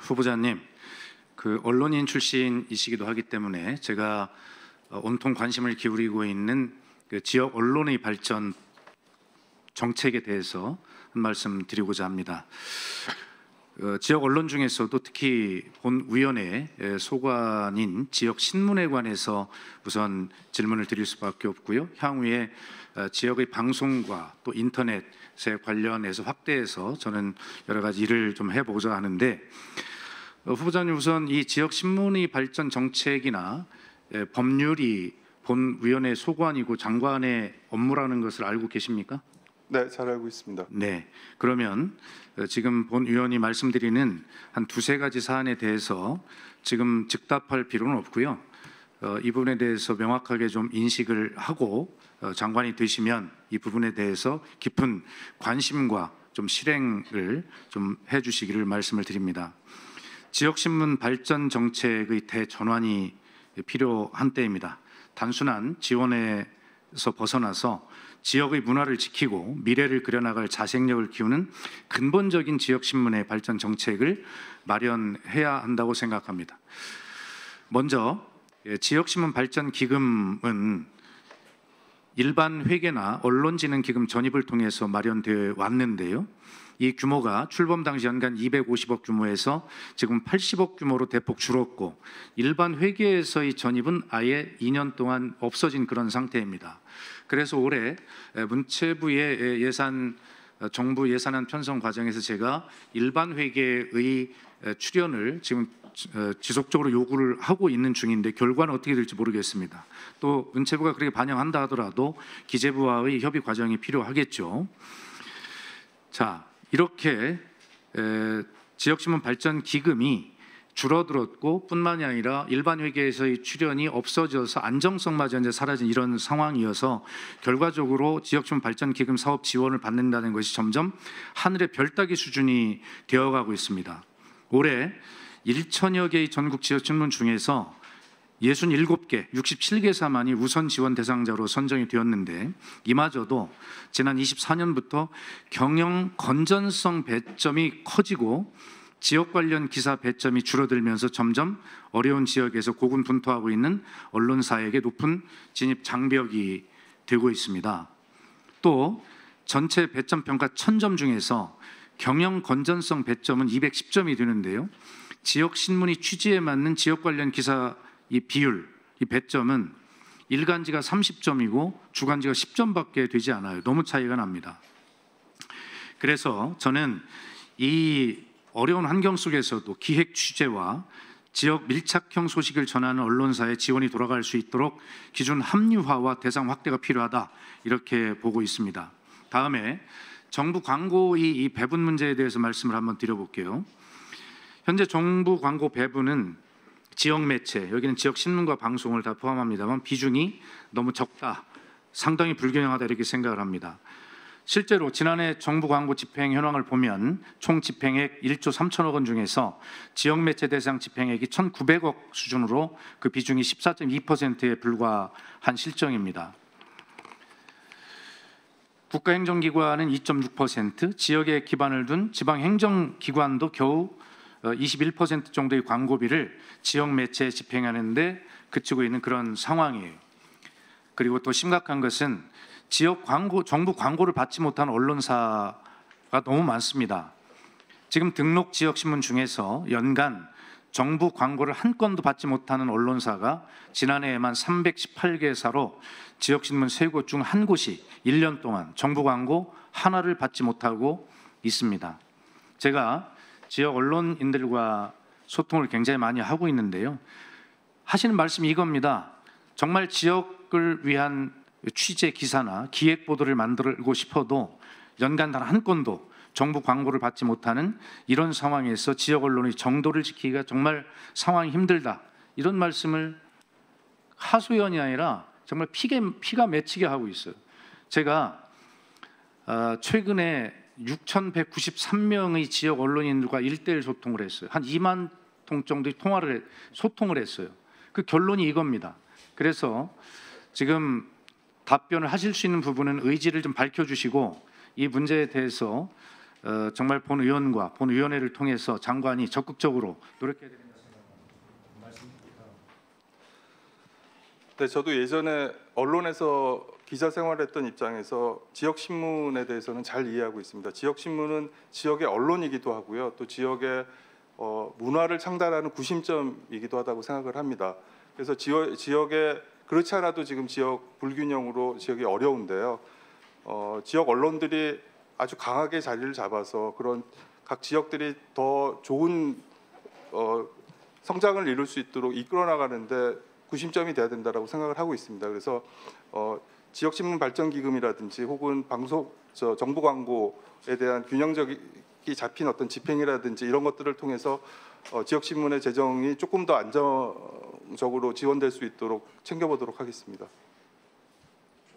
후보자님, 언론인 출신이시기도 하기 때문에 제가 온통 관심을 기울이고 있는 지역 언론의 발전 정책에 대해서 한 말씀 드리고자 합니다. 지역 언론 중에서도 특히 본위원회 소관인 지역 신문에 관해서 우선 질문을 드릴 수밖에 없고요. 향후에 지역의 방송과 또 인터넷에 관련해서 확대해서 저는 여러 가지 일을 좀 해보고자 하는데, 후보자님, 우선 이 지역 신문의 발전 정책이나 법률이 본위원회 소관이고 장관의 업무라는 것을 알고 계십니까? 네, 잘 알고 있습니다. 네, 그러면 지금 본위원이 말씀드리는 한 두세 가지 사안에 대해서 지금 즉답할 필요는 없고요. 이 부분에 대해서 명확하게 좀 인식을 하고 장관이 되시면 이 부분에 대해서 깊은 관심과 좀 실행을 좀 해주시기를 말씀을 드립니다. 지역신문 발전 정책의 대전환이 필요한 때입니다. 단순한 지원에서 벗어나서 지역의 문화를 지키고 미래를 그려나갈 자생력을 키우는 근본적인 지역신문의 발전 정책을 마련해야 한다고 생각합니다. 먼저 지역신문 발전 기금은 일반 회계나 언론진흥기금 전입을 통해서 마련되어 왔는데요. 이 규모가 출범 당시 연간 250억 규모에서 지금 80억 규모로 대폭 줄었고, 일반 회계에서의 전입은 아예 2년 동안 없어진 그런 상태입니다. 그래서 올해 문체부의 정부 예산안 편성 과정에서 제가 일반 회계의 출연을 지금 지속적으로 요구를 하고 있는 중인데 결과는 어떻게 될지 모르겠습니다. 또 문체부가 그렇게 반영한다 하더라도 기재부와의 협의 과정이 필요하겠죠. 자, 이렇게 지역신문 발전 기금이 줄어들었고 뿐만이 아니라 일반 회계에서의 출연이 없어져서 안정성마저 이제 사라진 이런 상황이어서 결과적으로 지역신문 발전 기금 사업 지원을 받는다는 것이 점점 하늘의 별 따기 수준이 되어가고 있습니다. 올해 1천여 개의 전국 지역신문 중에서 67개, 67개사만이 우선 지원 대상자로 선정이 되었는데, 이마저도 지난 24년부터 경영 건전성 배점이 커지고 지역 관련 기사 배점이 줄어들면서 점점 어려운 지역에서 고군분투하고 있는 언론사에게 높은 진입 장벽이 되고 있습니다. 또 전체 배점 평가 1000점 중에서 경영 건전성 배점은 210점이 되는데요. 지역 신문이 취지에 맞는 지역 관련 기사 이 비율, 이 배점은 일간지가 30점이고 주간지가 10점밖에 되지 않아요. 너무 차이가 납니다. 그래서 저는 이 어려운 환경 속에서도 기획 취재와 지역 밀착형 소식을 전하는 언론사의 지원이 돌아갈 수 있도록 기준 합리화와 대상 확대가 필요하다, 이렇게 보고 있습니다. 다음에 정부 광고의 이 배분 문제에 대해서 말씀을 한번 드려볼게요. 현재 정부 광고 배분은 지역 매체, 여기는 지역 신문과 방송을 다 포함합니다만 비중이 너무 적다, 상당히 불균형하다, 이렇게 생각을 합니다. 실제로 지난해 정부 광고 집행 현황을 보면 총 집행액 1조 3천억 원 중에서 지역 매체 대상 집행액이 1,900억 수준으로 그 비중이 14.2%에 불과한 실정입니다. 국가행정기관은 2.6%, 지역에 기반을 둔 지방행정기관도 겨우 21% 정도의 광고비를 지역 매체에 집행하는데 그치고 있는 그런 상황이에요. 그리고 또 심각한 것은 지역 광고, 정부 광고를 받지 못한 언론사가 너무 많습니다. 지금 등록 지역신문 중에서 연간 정부 광고를 한 건도 받지 못하는 언론사가 지난해에만 318개사로 지역신문 3곳 중 한 곳이 1년 동안 정부 광고 하나를 받지 못하고 있습니다. 제가 지역 언론인들과 소통을 굉장히 많이 하고 있는데요. 하시는 말씀이 이겁니다. 정말 지역을 위한 취재 기사나 기획 보도를 만들고 싶어도 연간 단 한 건도 정부 광고를 받지 못하는 이런 상황에서 지역 언론의 정도를 지키기가 정말 상황이 힘들다, 이런 말씀을 하소연이 아니라 정말 피가 맺히게 하고 있어요. 제가 최근에 6,193명의 지역 언론인들과 1:1 소통을 했어요. 한 2만 통 정도의 소통을 했어요. 그 결론이 이겁니다. 그래서 지금 답변을 하실 수 있는 부분은 의지를 좀 밝혀주시고 이 문제에 대해서 정말 본의원과 본위원회를 통해서 장관이 적극적으로 노력해야 되는 말씀. 네, 저도 예전에 언론에서 기자 생활했던 입장에서 지역 신문에 대해서는 잘 이해하고 있습니다. 지역 신문은 지역의 언론이기도 하고요, 또 지역의 문화를 창달하는 구심점이기도 하다고 생각을 합니다. 그래서 지역에 그렇지 않아도 지금 지역 불균형으로 지역이 어려운데요. 지역 언론들이 아주 강하게 자리를 잡아서 그런 각 지역들이 더 좋은 성장을 이룰 수 있도록 이끌어 나가는데 구심점이 돼야 된다라고 생각을 하고 있습니다. 그래서 지역신문 발전기금이라든지 혹은 정부 광고에 대한 균형적이 잡힌 어떤 집행이라든지 이런 것들을 통해서 지역신문의 재정이 조금 더 안정적으로 지원될 수 있도록 챙겨보도록 하겠습니다.